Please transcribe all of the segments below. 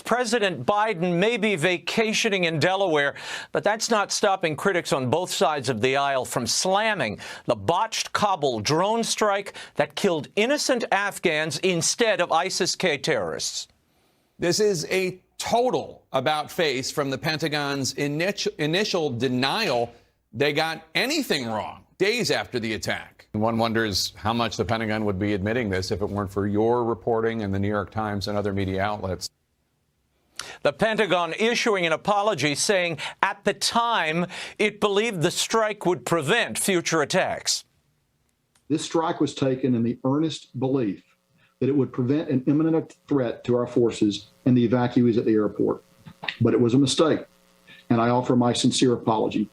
President Biden may be vacationing in Delaware, but that's not stopping critics on both sides of the aisle from slamming the botched Kabul drone strike that killed innocent Afghans instead of ISIS-K terrorists. This is a total about-face from the Pentagon's initial denial they got anything wrong days after the attack. One wonders how much the Pentagon would be admitting this if it weren't for your reporting and the New York Times and other media outlets. The Pentagon issuing an apology saying at the time it believed the strike would prevent future attacks. This strike was taken in the earnest belief that it would prevent an imminent threat to our forces and the evacuees at the airport. But it was a mistake, and I offer my sincere apology.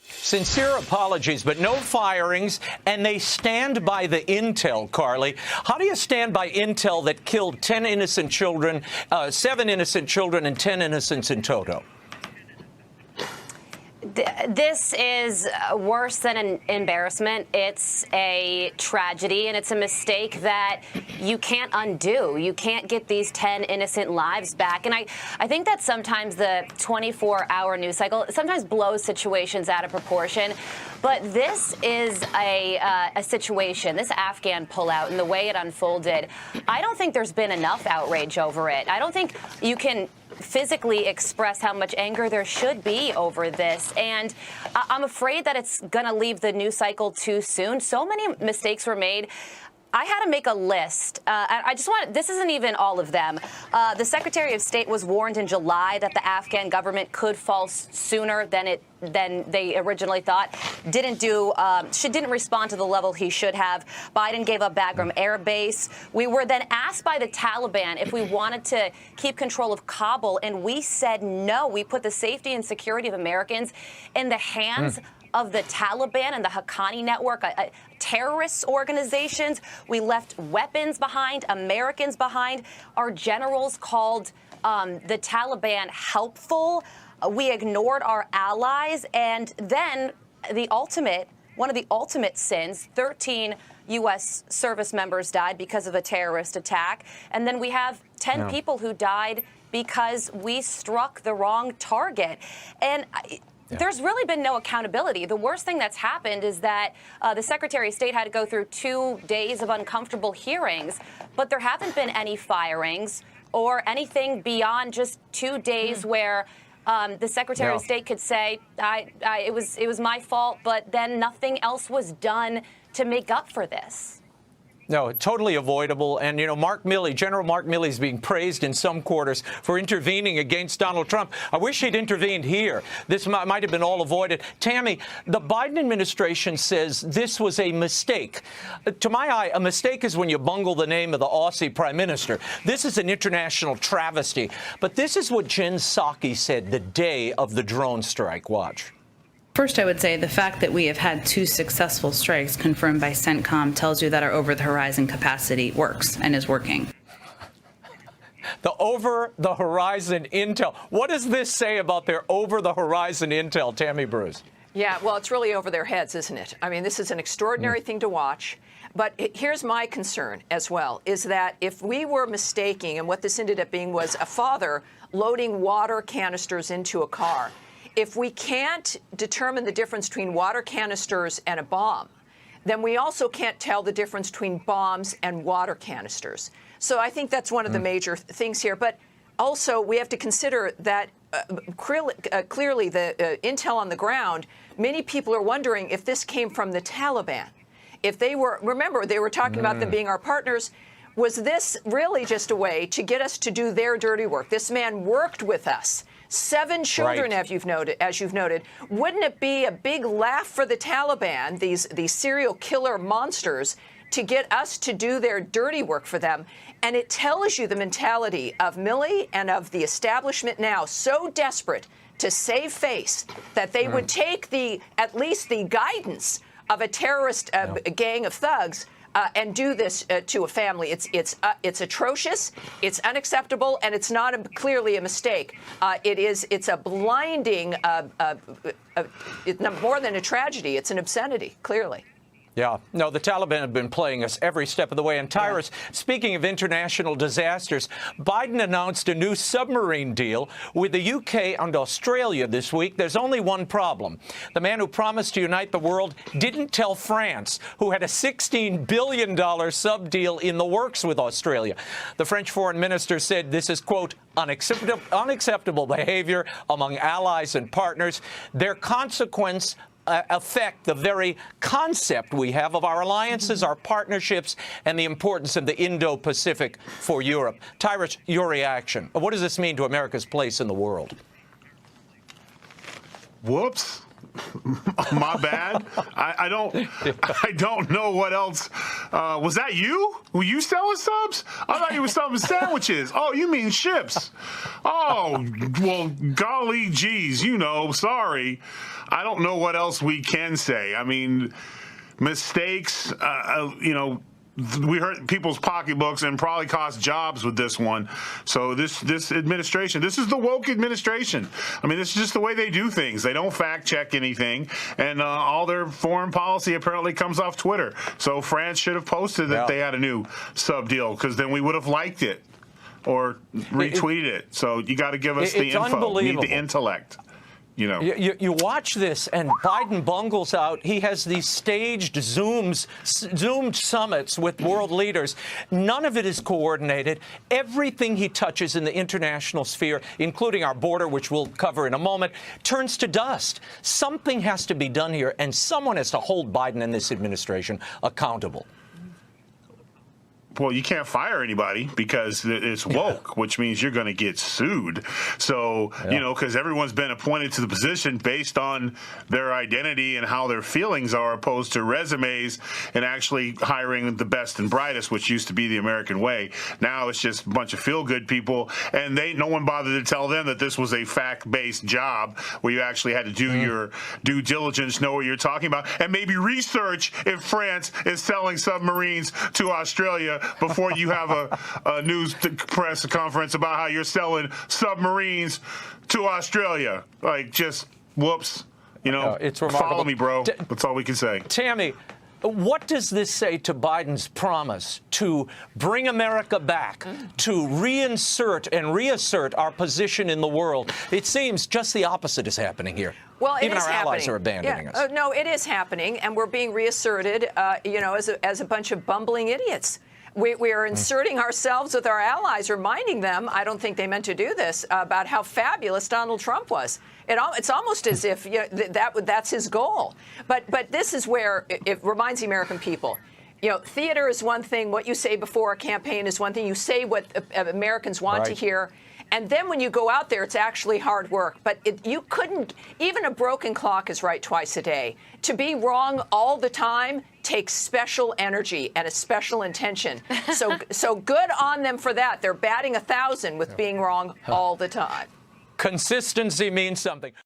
Sincere apologies, but no firings, and they stand by the intel, Carly. How do you stand by intel that killed 10 innocent children, 7 innocent children, and 10 innocents in toto? This is worse than an embarrassment. It's a tragedy, and it's a mistake that you can't undo. You can't get these 10 innocent lives back. And I think that sometimes the 24-hour news cycle sometimes blows situations out of proportion. But this is a situation, this Afghan pullout and the way it unfolded, I don't think there's been enough outrage over it. I don't think you can physically express how much anger there should be over this. And I'm afraid that it's going to leave the news cycle too soon. So many mistakes were made. I had to make a list. This isn't even all of them. The Secretary of State was warned in July that the Afghan government could fall sooner than they originally thought. Didn't respond to the level he should have. Biden gave up Bagram Air Base. We were then asked by the Taliban if we wanted to keep control of Kabul, and we said no. We put the safety and security of Americans in the hands of the Taliban and the Haqqani network, terrorist organizations. We left weapons behind, Americans behind. Our generals called the Taliban helpful. We ignored our allies. And then one of the ultimate sins, 13 U.S. service members died because of a terrorist attack. And then we have 10 people who died because we struck the wrong target. And there's really been no accountability. The worst thing that's happened is that the Secretary of State had to go through 2 days of uncomfortable hearings, but there haven't been any firings or anything beyond just 2 days where the Secretary of State could say, it was my fault, but then nothing else was done to make up for this. No, totally avoidable. And, you know, General Mark Milley is being praised in some quarters for intervening against Donald Trump. I wish he'd intervened here. This might have been all avoided. Tammy, the Biden administration says this was a mistake. To my eye, a mistake is when you bungle the name of the Aussie prime minister. This is an international travesty. But this is what Jen Psaki said the day of the drone strike. Watch. First, I would say the fact that we have had 2 successful strikes confirmed by CENTCOM tells you that our over-the-horizon capacity works and is working. The over-the-horizon intel. What does this say about their over-the-horizon intel, Tammy Bruce? Yeah, well, it's really over their heads, isn't it? I mean, this is an extraordinary thing to watch. But here's my concern as well, is that if we were mistaking, and what this ended up being was a father loading water canisters into a car, if we can't determine the difference between water canisters and a bomb, then we also can't tell the difference between bombs and water canisters. So I think that's one of the major things here. But also, we have to consider that clearly the intel on the ground, many people are wondering if this came from the Taliban. If they were, remember, they were talking about them being our partners. Was this really just a way to get us to do their dirty work? This man worked with us. 7 children, as you've noted. Wouldn't it be a big laugh for the Taliban, these serial killer monsters, to get us to do their dirty work for them? And it tells you the mentality of Milley and of the establishment now, so desperate to save face that they would take at least the guidance of a terrorist gang of thugs and do this to a family. It's atrocious, it's unacceptable, and it's not clearly a mistake. It's a blinding, it's more than a tragedy. It's an obscenity, clearly. Yeah. No, the Taliban have been playing us every step of the way. And Tyrus, speaking of international disasters, Biden announced a new submarine deal with the UK and Australia this week. There's only one problem. The man who promised to unite the world didn't tell France, who had a $16 billion sub deal in the works with Australia. The French foreign minister said this is, quote, unacceptable behavior among allies and partners. Their consequence affect the very concept we have of our alliances, our partnerships, and the importance of the Indo-Pacific for Europe. Tyrus, your reaction. What does this mean to America's place in the world? Whoops. My bad. I don't know what else. Was that you? Were you selling subs? I thought you were selling sandwiches. Oh, you mean ships? Oh, well, golly geez, sorry. I don't know what else we can say. I mean, mistakes, we hurt people's pocketbooks and probably cost jobs with this one. So this administration, this is the woke administration. I mean, this is just the way they do things. They don't fact check anything, and all their foreign policy apparently comes off Twitter. So France should have posted that they had a new sub deal, because then we would have liked it or retweeted it. So you got to give us the info. We need the intellect. You watch this, and Biden bungles out. He has these staged zoomed summits with world leaders. None of it is coordinated. Everything he touches in the international sphere, including our border, which we'll cover in a moment, turns to dust. Something has to be done here, and someone has to hold Biden and this administration accountable. Well, you can't fire anybody because it's woke, which means you're going to get sued. So, because everyone's been appointed to the position based on their identity and how their feelings are, opposed to resumes and actually hiring the best and brightest, which used to be the American way. Now it's just a bunch of feel-good people, and no one bothered to tell them that this was a fact-based job where you actually had to do your due diligence, know what you're talking about, and maybe research if France is selling submarines to Australia before you have a news press conference about how you're selling submarines to Australia. Like, just whoops. It's remarkable. Follow me, bro. That's all we can say. Tammy, what does this say to Biden's promise to bring America back, to reinsert and reassert our position in the world? It seems just the opposite is happening here. Well, even our allies are abandoning us. No, it is happening, and we're being reasserted, as a bunch of bumbling idiots. We are inserting ourselves with our allies, reminding them, I don't think they meant to do this, about how fabulous Donald Trump was. It's almost as if that's his goal. But this is where it reminds the American people. Theater is one thing. What you say before a campaign is one thing. You say what Americans want to hear. And then when you go out there, it's actually hard work. But you couldn't, even a broken clock is right twice a day. To be wrong all the time takes special energy and a special intention. So good on them for that. They're batting 1,000 with being wrong all the time. Consistency means something.